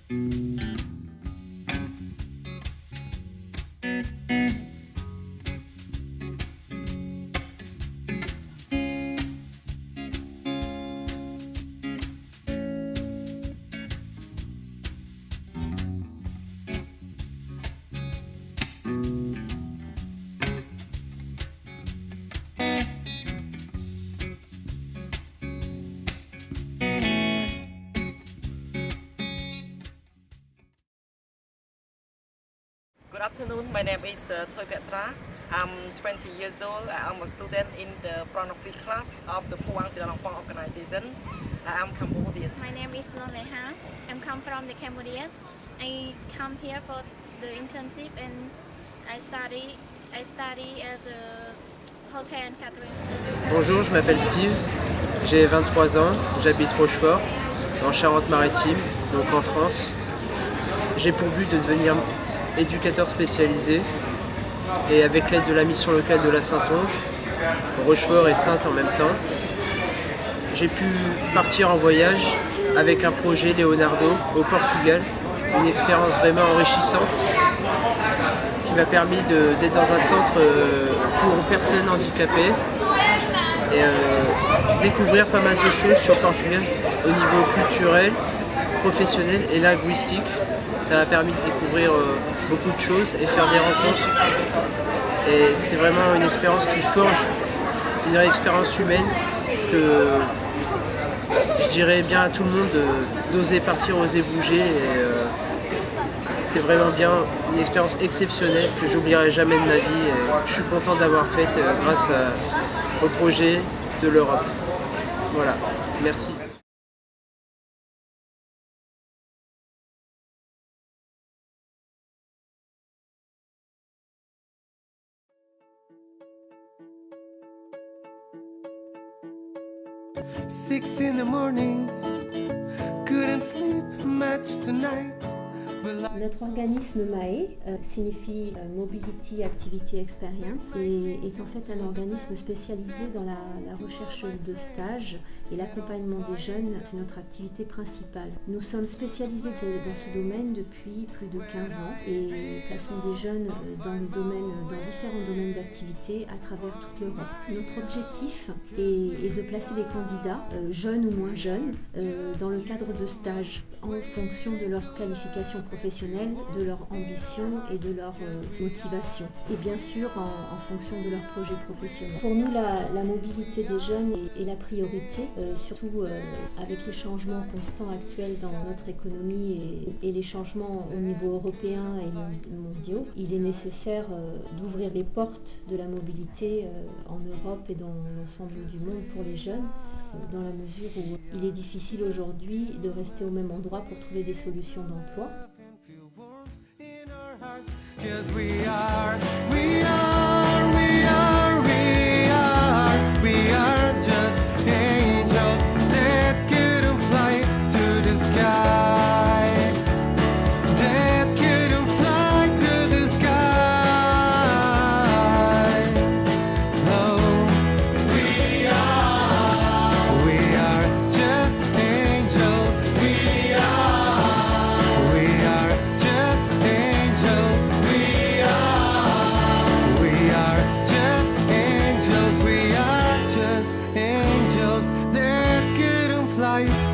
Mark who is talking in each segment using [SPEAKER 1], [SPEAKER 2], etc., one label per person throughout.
[SPEAKER 1] Good afternoon, my name is Thôi Petra. I'm 20 years old. I'm a student in the front of the class of the Phuang Siralongpong organization. I am Cambodian.
[SPEAKER 2] My name is Noleha. I'm come from the Cambodia. I come here for the internship and I study at the hotel and catering school.
[SPEAKER 3] Bonjour, je m'appelle Steve, j'ai 23 ans, j'habite Rochefort, en Charente-Maritime, donc en France. J'ai pour but de devenir éducateur spécialisé et avec l'aide de la mission locale de la Saintonge, Rochefort et Saintes en même temps, j'ai pu partir en voyage avec un projet Leonardo au Portugal, une expérience vraiment enrichissante qui m'a permis d'être dans un centre pour personnes handicapées et découvrir pas mal de choses sur le Portugal au niveau culturel, professionnel et linguistique. Ça m'a permis de découvrir beaucoup de choses et faire des rencontres. Et c'est vraiment une expérience qui forge une expérience humaine que je dirais bien à tout le monde d'oser partir, oser bouger. Et, c'est vraiment bien une expérience exceptionnelle que j'oublierai jamais de ma vie. Et je suis content d'avoir faite grâce au projet de l'Europe. Voilà, merci.
[SPEAKER 4] Six in the morning, couldn't sleep much tonight.
[SPEAKER 5] Notre organisme MAE signifie Mobility Activity Experience et est en fait un organisme spécialisé dans la recherche de stages et l'accompagnement des jeunes. C'est notre activité principale. Nous sommes spécialisés dans ce domaine depuis plus de 15 ans et plaçons des jeunes dans différents domaines d'activité à travers toute l'Europe. Notre objectif est de placer des candidats, jeunes ou moins jeunes, dans le cadre de stages en fonction de leur qualification professionnelle, de leur ambition et de leur motivation. Et bien sûr en fonction de leur projet professionnel. Pour nous, la mobilité des jeunes est la priorité, surtout avec les changements constants actuels dans notre économie et les changements au niveau européen et mondiaux. Il est nécessaire d'ouvrir les portes de la mobilité en Europe et dans l'ensemble du monde pour les jeunes, dans la mesure où il est difficile aujourd'hui de rester au même endroit pour trouver des solutions d'emploi.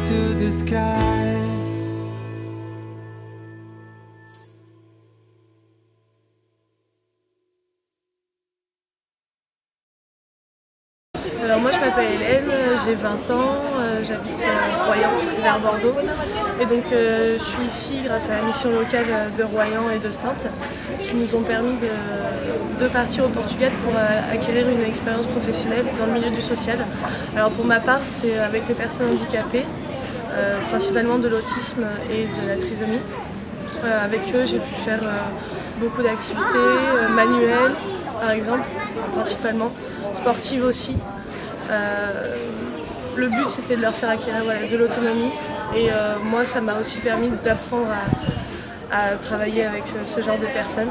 [SPEAKER 4] To the sky.
[SPEAKER 6] Alors moi je m'appelle Hélène, j'ai 20 ans, j'habite à Royan, vers Bordeaux. Et donc je suis ici grâce à la mission locale de Royan et de Saintes qui nous ont permis de partir au Portugal pour acquérir une expérience professionnelle dans le milieu du social. Alors pour ma part c'est avec les personnes handicapées, principalement de l'autisme et de la trisomie. Avec eux j'ai pu faire beaucoup d'activités manuelles par exemple, principalement, sportives aussi. Le but c'était de leur faire acquérir de l'autonomie et moi ça m'a aussi permis d'apprendre à travailler avec ce genre de personnes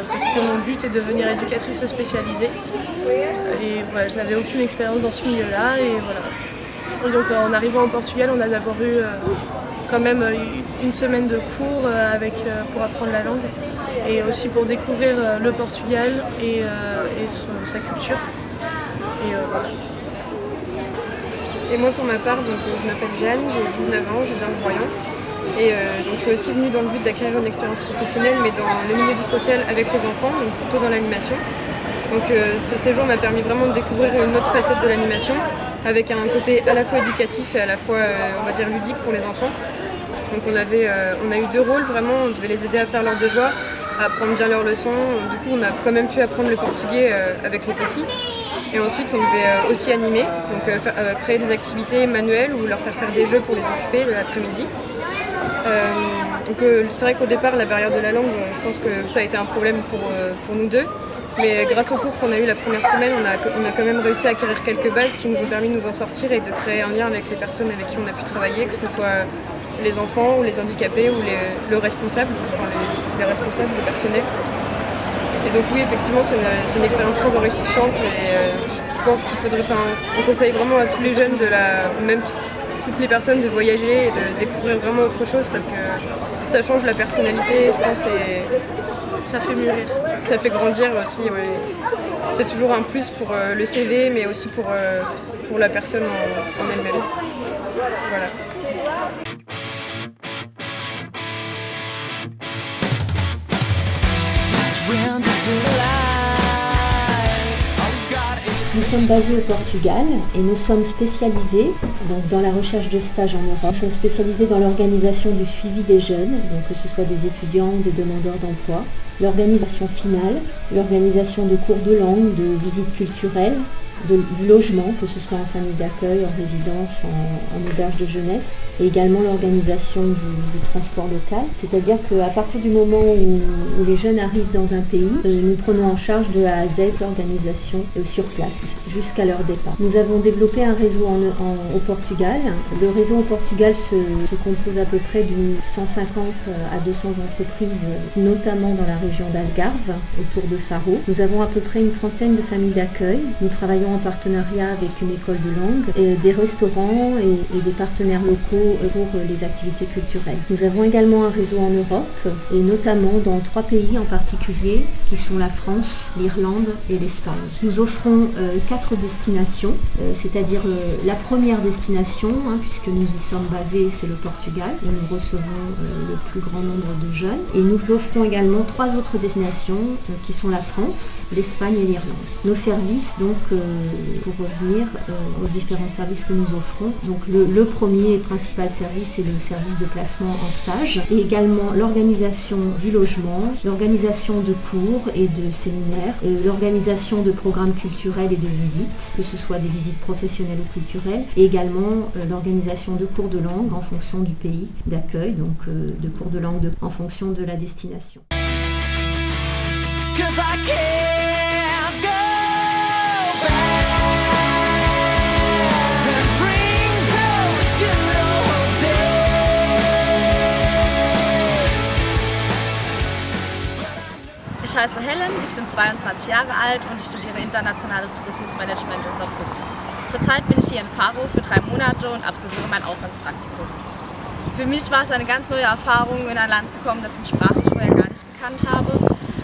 [SPEAKER 6] parce que mon but est de devenir éducatrice spécialisée et voilà, je n'avais aucune expérience dans ce milieu-là et voilà. Et donc en arrivant au Portugal on a d'abord eu quand même une semaine de cours pour apprendre la langue et aussi pour découvrir le Portugal et sa culture. Et voilà.
[SPEAKER 7] Et moi pour ma part, donc, je m'appelle Jeanne, j'ai 19 ans, je viens de Royan. Et donc je suis aussi venue dans le but d'acquérir une expérience professionnelle, mais dans le milieu du social avec les enfants, donc plutôt dans l'animation. Donc ce séjour m'a permis vraiment de découvrir une autre facette de l'animation, avec un côté à la fois éducatif et à la fois, on va dire, ludique pour les enfants. Donc on a eu 2 rôles vraiment, on devait les aider à faire leurs devoirs, à apprendre bien leurs leçons. Du coup on a quand même pu apprendre le portugais avec les petits. Et ensuite on devait aussi animer, donc créer des activités manuelles ou leur faire des jeux pour les occuper l'après-midi. Donc c'est vrai qu'au départ la barrière de la langue, je pense que ça a été un problème pour nous deux. Mais grâce au cours qu'on a eu la première semaine, on a quand même réussi à acquérir quelques bases qui nous ont permis de nous en sortir et de créer un lien avec les personnes avec qui on a pu travailler, que ce soit les enfants ou les handicapés ou le responsable, enfin les responsables, le personnel. Et donc oui, effectivement, c'est une expérience très enrichissante et je pense qu'il faudrait, on conseille vraiment à tous les jeunes, même toutes les personnes de voyager et de découvrir vraiment autre chose parce que ça change la personnalité, je pense, et
[SPEAKER 6] ça fait mûrir.
[SPEAKER 7] Ça fait grandir aussi, ouais. C'est toujours un plus pour le CV, mais aussi pour la personne en elle-même. Voilà.
[SPEAKER 5] Nous sommes basés au Portugal et nous sommes spécialisés donc, dans la recherche de stages en Europe. Nous sommes spécialisés dans l'organisation du suivi des jeunes, donc que ce soit des étudiants ou des demandeurs d'emploi, l'organisation finale, l'organisation de cours de langue, de visites culturelles, du logement, que ce soit en famille d'accueil, en résidence, en auberge de jeunesse, et également l'organisation du transport local. C'est-à-dire qu'à partir du moment où les jeunes arrivent dans un pays, nous prenons en charge de A à Z l'organisation sur place, jusqu'à leur départ. Nous avons développé un réseau au Portugal. Le réseau au Portugal se compose à peu près d'une 150 à 200 entreprises, notamment dans la région d'Algarve, autour de Faro. Nous avons à peu près une trentaine de familles d'accueil. Nous travaillons en partenariat avec une école de langue, des restaurants et des partenaires locaux pour les activités culturelles. Nous avons également un réseau en Europe et notamment dans 3 pays en particulier qui sont la France, l'Irlande et l'Espagne. Nous offrons 4 destinations, c'est-à-dire la première destination, puisque nous y sommes basés, c'est le Portugal, où nous recevons le plus grand nombre de jeunes. Et nous offrons également 3 autres destinations qui sont la France, l'Espagne et l'Irlande. Nos services, donc, pour revenir aux différents services que nous offrons. Donc le premier et principal service, c'est le service de placement en stage et également l'organisation du logement, l'organisation de cours et de séminaires, l'organisation de programmes culturels et de visites, que ce soit des visites professionnelles ou culturelles, et également l'organisation de cours de langue en fonction du pays d'accueil, donc de cours de langue en fonction de la destination.
[SPEAKER 8] Ich heiße Helen, ich bin 22 Jahre alt und ich studiere internationales Tourismusmanagement in Saarbrücken. Zurzeit bin ich hier in Faro für 3 Monate und absolviere mein Auslandspraktikum. Für mich war es eine ganz neue Erfahrung, in ein Land zu kommen, dessen Sprache ich vorher gar nicht gekannt habe.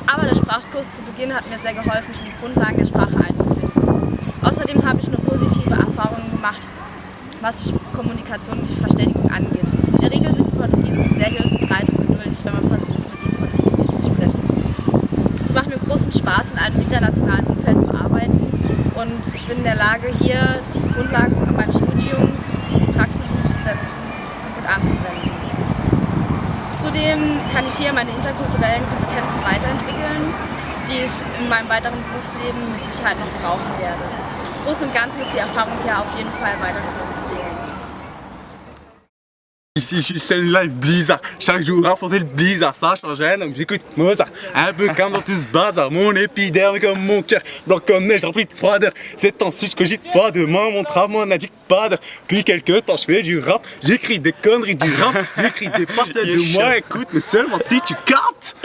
[SPEAKER 8] Aber der Sprachkurs zu Beginn hat mir sehr geholfen, mich in die Grundlagen der Sprache einzufinden. Außerdem habe ich nur positive Erfahrungen gemacht, was die Kommunikation und die Verständigung angeht. In der Regel sind die Portugiesen sehr hilfsbereit und geduldig, wenn man versucht, mit ihnen Portugiesisch zu sprechen. Es macht mir großen Spaß, in einem internationalen Umfeld zu arbeiten und ich bin in der Lage, hier die Grundlagen meines Studiums in die Praxis umzusetzen und anzuwenden. Zudem kann ich hier meine interkulturellen Kompetenzen weiterentwickeln, die ich in meinem weiteren Berufsleben mit Sicherheit noch brauchen werde. Im Großen und Ganzen ist die Erfahrung hier auf jeden Fall weiter zu empfehlen.
[SPEAKER 9] Ici, je suis scène live Blizzard. Chaque jour, rapporter le Blizzard, ça change rien, donc j'écoute Mozart. Un peu comme dans tout ce bazar, mon épiderme comme mon cœur, blanc comme neige, rempli de froideur. Ces temps-ci, je cogite pas demain, mon travail n'indique pas d'heure. Puis quelques temps, je fais du rap, j'écris des conneries du rap, j'écris des parcelles de moi, écoute, mais seulement si tu captes.